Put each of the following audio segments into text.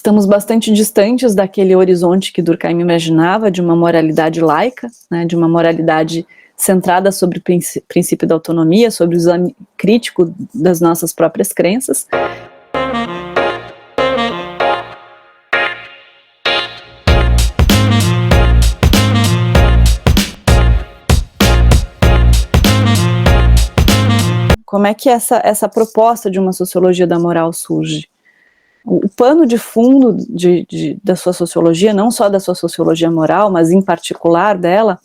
estamos bastante distantes daquele horizonte que Durkheim imaginava de uma moralidade laica, né, de uma moralidade centrada sobre o princípio da autonomia, sobre o exame crítico das nossas próprias crenças. Como é que essa proposta de uma sociologia da moral surge? O pano de fundo da sua sociologia, não só da sua sociologia moral, mas em particular dela,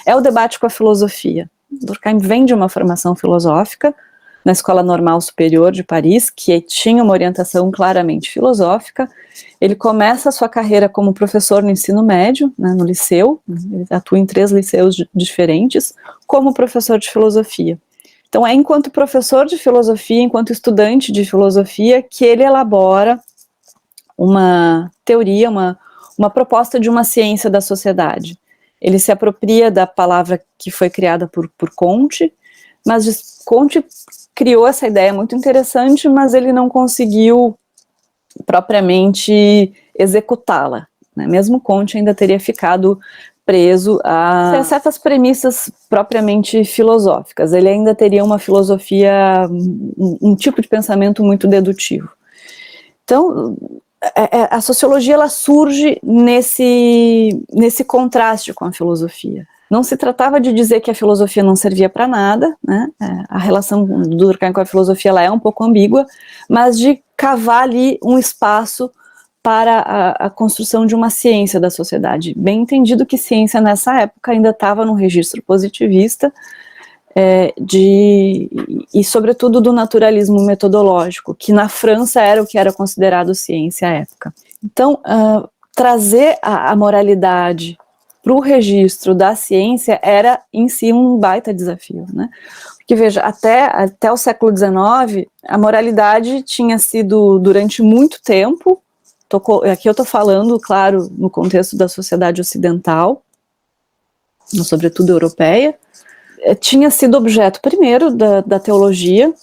é o debate com a filosofia. Durkheim vem de uma formação filosófica na Escola Normal Superior de Paris, que tinha uma orientação claramente filosófica. Ele começa a sua carreira como professor no ensino médio, né, no liceu, ele atua em 3 liceus diferentes, como professor de filosofia. Então é enquanto professor de filosofia, enquanto estudante de filosofia, que ele elabora uma teoria, uma proposta de uma ciência da sociedade. Ele se apropria da palavra que foi criada por Comte, mas Comte criou essa ideia muito interessante, mas ele não conseguiu propriamente executá-la, né? Mesmo Comte ainda teria ficado preso a certas premissas propriamente filosóficas. Ele ainda teria uma filosofia, um tipo de pensamento muito dedutivo. Então, a sociologia ela surge nesse contraste com a filosofia. Não se tratava de dizer que a filosofia não servia para nada, né? A relação do Durkheim com a filosofia ela é um pouco ambígua, mas de cavar ali um espaço para a construção de uma ciência da sociedade. Bem entendido que ciência nessa época ainda estava num registro positivista, e sobretudo do naturalismo metodológico, que na França era o que era considerado ciência à época. Então, trazer a moralidade para o registro da ciência era em si um baita desafio, né? Porque veja, até o século XIX, a moralidade tinha sido durante muito tempo, aqui eu estou falando, claro, no contexto da sociedade ocidental, sobretudo europeia, tinha sido objeto primeiro da teologia.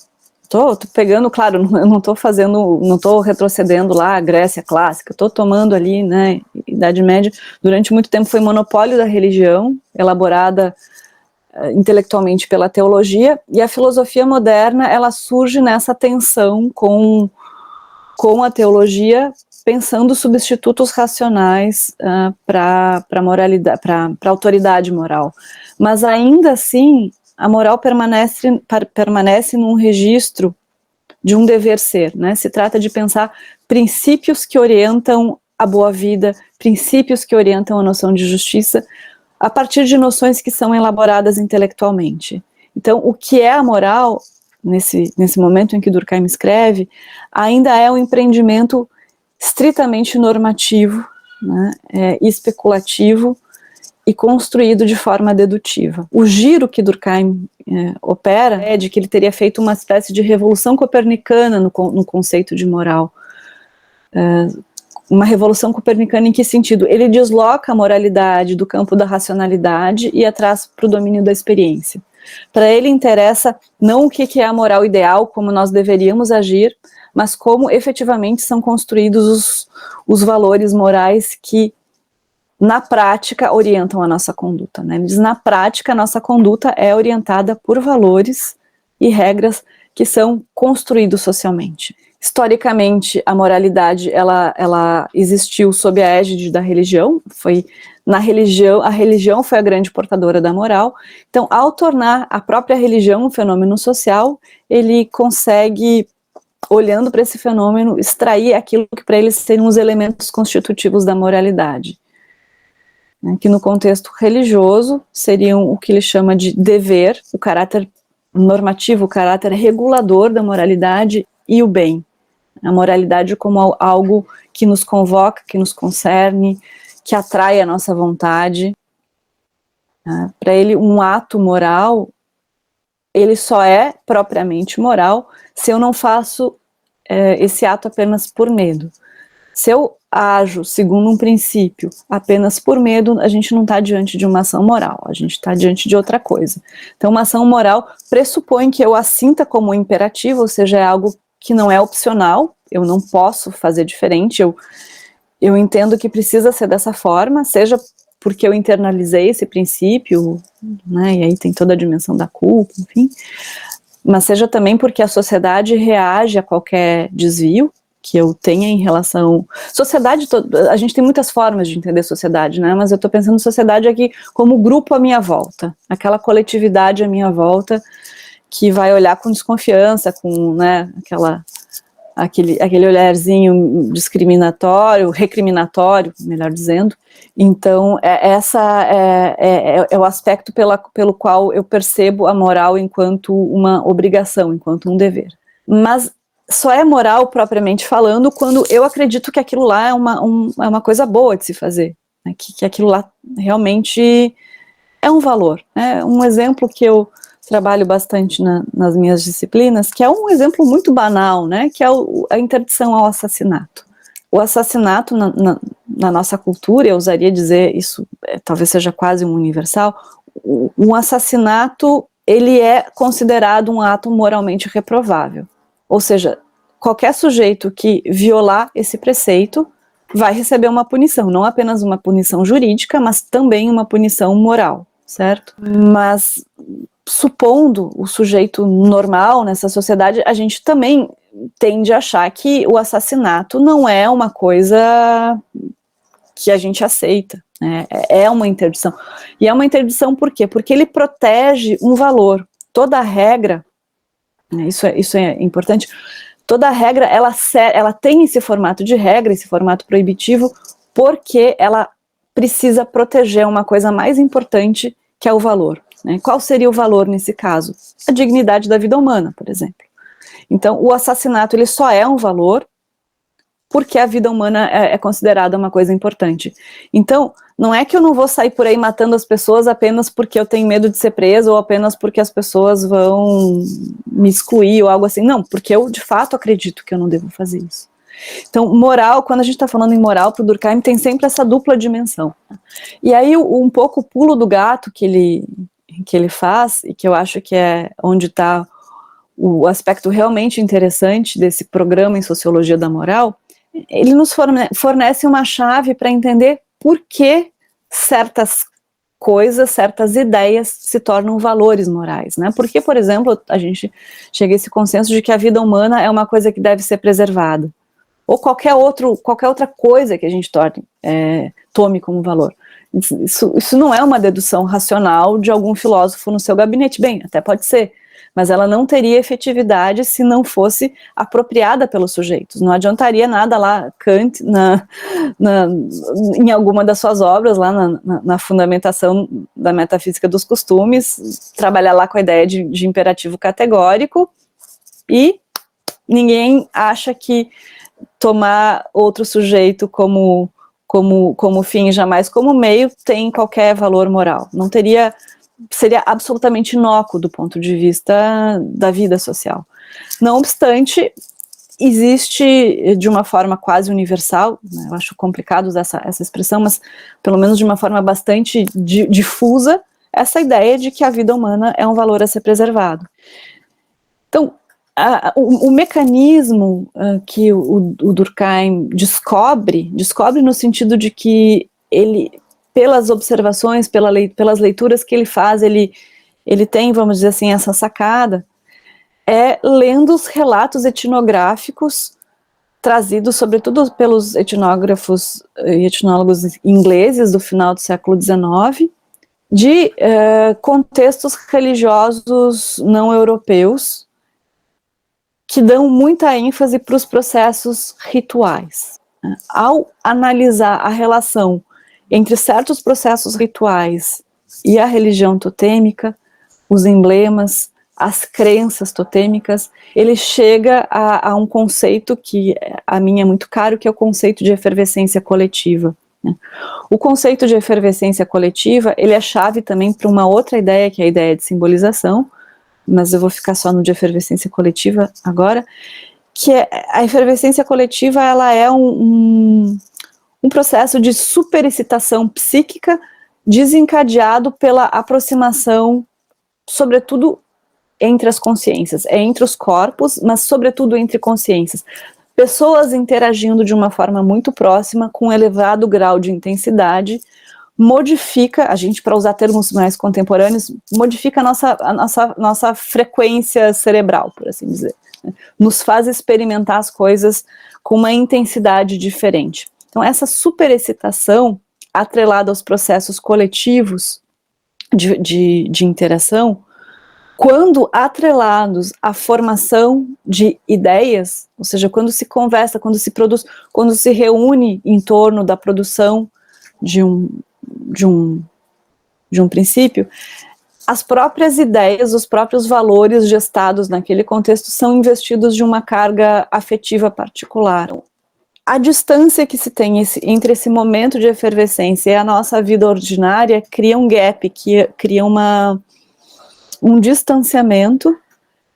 Tô pegando, claro, eu não estou retrocedendo lá a Grécia clássica, estou tomando ali, né, Idade Média. Durante muito tempo foi monopólio da religião, elaborada intelectualmente pela teologia, e a filosofia moderna ela surge nessa tensão com a teologia, pensando substitutos racionais para a autoridade moral. Mas ainda assim, a moral permanece num registro de um dever ser, né? Se trata de pensar princípios que orientam a boa vida, princípios que orientam a noção de justiça, a partir de noções que são elaboradas intelectualmente. Então, o que é a moral, nesse momento em que Durkheim escreve, ainda é um empreendimento estritamente normativo, né, especulativo e construído de forma dedutiva. O giro que Durkheim opera é de que ele teria feito uma espécie de revolução copernicana no conceito de moral. Uma revolução copernicana em que sentido? Ele desloca a moralidade do campo da racionalidade e a traz para o domínio da experiência. Para ele interessa não o que é a moral ideal, como nós deveríamos agir, mas como efetivamente são construídos os valores morais que, na prática, orientam a nossa conduta, né? Ele diz, na prática, a nossa conduta é orientada por valores e regras que são construídos socialmente. Historicamente, a moralidade ela existiu sob a égide da religião, a religião foi a grande portadora da moral. Então, ao tornar a própria religião um fenômeno social, ele consegue, olhando para esse fenômeno, extrair aquilo que para eles seriam os elementos constitutivos da moralidade, né, que no contexto religioso seriam o que ele chama de dever, o caráter normativo, o caráter regulador da moralidade e o bem. A moralidade como algo que nos convoca, que nos concerne, que atrai a nossa vontade. Para ele, um ato moral, ele só é propriamente moral se eu não faço esse ato apenas por medo. Se eu ajo segundo um princípio apenas por medo, a gente não está diante de uma ação moral, a gente está diante de outra coisa. Então, uma ação moral pressupõe que eu a sinta como imperativo, ou seja, é algo que não é opcional, eu não posso fazer diferente, eu entendo que precisa ser dessa forma, seja porque eu internalizei esse princípio, né, e aí tem toda a dimensão da culpa, enfim, mas seja também porque a sociedade reage a qualquer desvio que eu tenha em relação... Sociedade, a gente tem muitas formas de entender sociedade, né, mas eu estou pensando em sociedade aqui como grupo à minha volta, aquela coletividade à minha volta que vai olhar com desconfiança, com, né, aquele olharzinho discriminatório, recriminatório, melhor dizendo. Então, essa é o aspecto pelo qual eu percebo a moral enquanto uma obrigação, enquanto um dever. Mas só é moral, propriamente falando, quando eu acredito que aquilo lá é uma coisa boa de se fazer, né? Que aquilo lá realmente é um valor. Né? Um exemplo que eu trabalho bastante nas minhas disciplinas, que é um exemplo muito banal, né? Que é a interdição ao assassinato. O assassinato na nossa cultura, eu ousaria dizer, isso talvez seja quase um universal, um assassinato, ele é considerado um ato moralmente reprovável. Ou seja, qualquer sujeito que violar esse preceito vai receber uma punição, não apenas uma punição jurídica, mas também uma punição moral, certo? Mas supondo o sujeito normal nessa sociedade, a gente também tende a achar que o assassinato não é uma coisa que a gente aceita, né? É uma interdição. E é uma interdição por quê? Porque ele protege um valor. Toda regra, né, isso é importante, toda regra, ela tem esse formato de regra, esse formato proibitivo, porque ela precisa proteger uma coisa mais importante, que é o valor. Né? Qual seria o valor nesse caso? A dignidade da vida humana, por exemplo. Então, o assassinato, ele só é um valor porque a vida humana é considerada uma coisa importante. Então, não é que eu não vou sair por aí matando as pessoas apenas porque eu tenho medo de ser preso ou apenas porque as pessoas vão me excluir ou algo assim. Não, porque eu, de fato, acredito que eu não devo fazer isso. Então, moral, quando a gente está falando em moral, para o Durkheim tem sempre essa dupla dimensão. E aí, um pouco o pulo do gato que ele faz, e que eu acho que é onde está o aspecto realmente interessante desse programa em Sociologia da Moral, ele nos fornece uma chave para entender por que certas coisas, certas ideias se tornam valores morais, né? Porque, por exemplo, a gente chega a esse consenso de que a vida humana é uma coisa que deve ser preservada, ou qualquer outra coisa que a gente tome como valor. Isso não é uma dedução racional de algum filósofo no seu gabinete. Bem, até pode ser, mas ela não teria efetividade se não fosse apropriada pelos sujeitos. Não adiantaria nada lá Kant, em alguma das suas obras, lá na fundamentação da metafísica dos costumes, trabalhar lá com a ideia de imperativo categórico, e ninguém acha que tomar outro sujeito como fim e jamais como meio tem qualquer valor moral. Não teria... seria absolutamente inócuo do ponto de vista da vida social. Não obstante, existe de uma forma quase universal, né, eu acho complicado usar essa expressão, mas pelo menos de uma forma bastante difusa, essa ideia de que a vida humana é um valor a ser preservado. Então, o mecanismo que o Durkheim descobre no sentido de que ele, pelas observações, pelas leituras que ele faz, ele tem, vamos dizer assim, essa sacada, lendo os relatos etnográficos trazidos, sobretudo, pelos etnógrafos e etnólogos ingleses do final do século XIX, de contextos religiosos não europeus, que dão muita ênfase para os processos rituais. Ao analisar a relação entre certos processos rituais e a religião totêmica, os emblemas, as crenças totêmicas, ele chega a um conceito que a mim é muito caro, que é o conceito de efervescência coletiva. O conceito de efervescência coletiva, ele é chave também para uma outra ideia, que é a ideia de simbolização, mas eu vou ficar só no de efervescência coletiva agora, que a efervescência coletiva, ela é um processo de superexcitação psíquica desencadeado pela aproximação, sobretudo, entre as consciências, entre os corpos, mas sobretudo entre consciências. pessoas interagindo de uma forma muito próxima, com elevado grau de intensidade, modifica, a gente, para usar termos mais contemporâneos, modifica a nossa frequência cerebral, por assim dizer. Nos faz experimentar as coisas com uma intensidade diferente. Então, essa superexcitação, atrelada aos processos coletivos de interação, quando atrelados à formação de ideias, ou seja, quando se conversa, quando se produz, quando se reúne em torno da produção de um princípio, as próprias ideias, os próprios valores gestados naquele contexto são investidos de uma carga afetiva particular. A distância que se tem entre esse momento de efervescência e a nossa vida ordinária cria um gap, que cria um distanciamento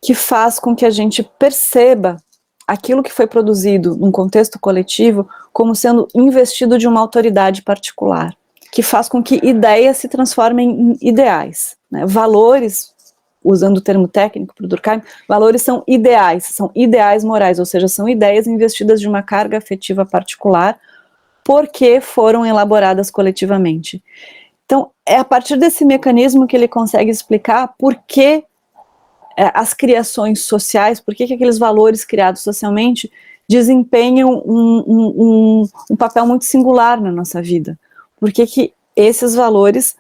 que faz com que a gente perceba aquilo que foi produzido num contexto coletivo como sendo investido de uma autoridade particular, que faz com que ideias se transformem em ideais, né? Valores, usando o termo técnico para o Durkheim, valores são ideais morais, ou seja, são ideias investidas de uma carga afetiva particular porque foram elaboradas coletivamente. Então, é a partir desse mecanismo que ele consegue explicar por que as criações sociais, por que aqueles valores criados socialmente desempenham um papel muito singular na nossa vida. Por que esses valores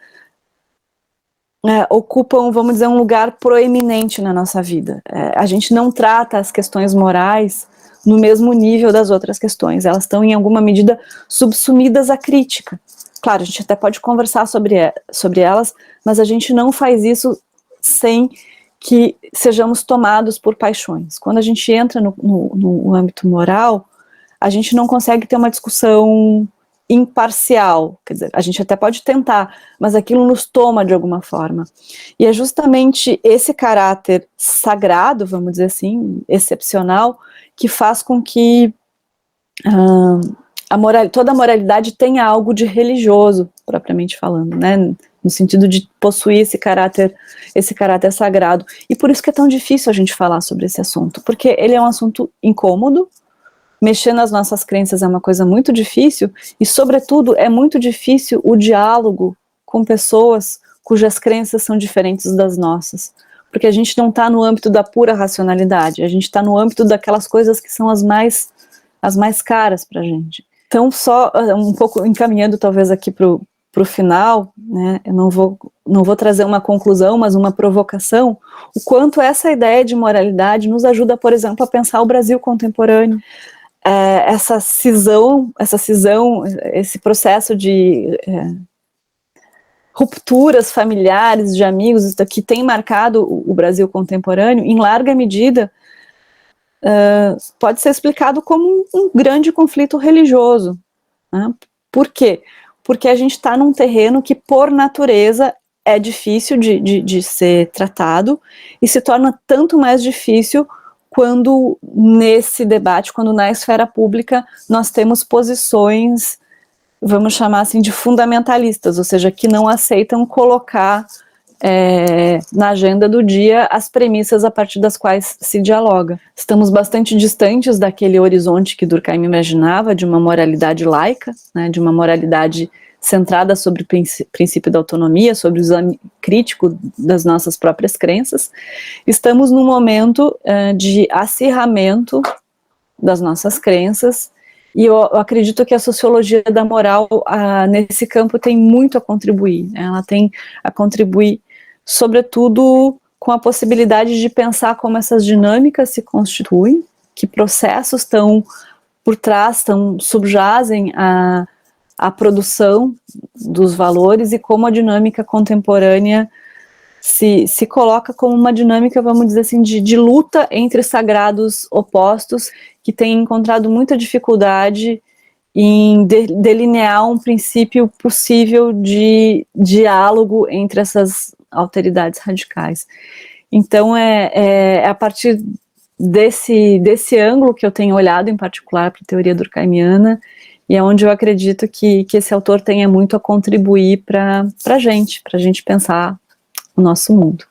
ocupam, vamos dizer, um lugar proeminente na nossa vida. A gente não trata as questões morais no mesmo nível das outras questões, elas estão em alguma medida subsumidas à crítica. Claro, a gente até pode conversar sobre elas, mas a gente não faz isso sem que sejamos tomados por paixões. Quando a gente entra no âmbito moral, a gente não consegue ter uma discussão imparcial, quer dizer, a gente até pode tentar, mas aquilo nos toma de alguma forma. E é justamente esse caráter sagrado, vamos dizer assim, excepcional, que faz com que toda a moralidade tenha algo de religioso, propriamente falando, né, no sentido de possuir esse caráter sagrado. E por isso que é tão difícil a gente falar sobre esse assunto, porque ele é um assunto incômodo, mexer nas nossas crenças é uma coisa muito difícil, e sobretudo é muito difícil o diálogo com pessoas cujas crenças são diferentes das nossas, porque a gente não está no âmbito da pura racionalidade, a gente está no âmbito daquelas coisas que são as mais caras para a gente. Então, só um pouco encaminhando talvez aqui para o final, né, eu não vou trazer uma conclusão, mas uma provocação, o quanto essa ideia de moralidade nos ajuda, por exemplo, a pensar o Brasil contemporâneo. Essa cisão, esse processo de rupturas familiares, de amigos, que tem marcado o Brasil contemporâneo, em larga medida, pode ser explicado como um grande conflito religioso. Né? Por quê? Porque a gente está num terreno que, por natureza, é difícil de ser tratado, e se torna tanto mais difícil quando nesse debate, quando na esfera pública nós temos posições, vamos chamar assim, de fundamentalistas, ou seja, que não aceitam colocar na agenda do dia as premissas a partir das quais se dialoga. Estamos bastante distantes daquele horizonte que Durkheim imaginava de uma moralidade laica, né, de uma moralidade centrada sobre o princípio da autonomia, sobre o exame crítico das nossas próprias crenças. Estamos num momento de acirramento das nossas crenças, e eu acredito que a sociologia da moral nesse campo tem muito a contribuir. Ela tem a contribuir, sobretudo, com a possibilidade de pensar como essas dinâmicas se constituem, que processos estão por trás, subjazem a produção dos valores, e como a dinâmica contemporânea se coloca como uma dinâmica, vamos dizer assim, de luta entre sagrados opostos, que tem encontrado muita dificuldade em delinear um princípio possível de diálogo entre essas alteridades radicais. Então é a partir desse ângulo que eu tenho olhado em particular para a teoria durkheimiana, e é onde eu acredito que esse autor tenha muito a contribuir para a gente pensar o nosso mundo.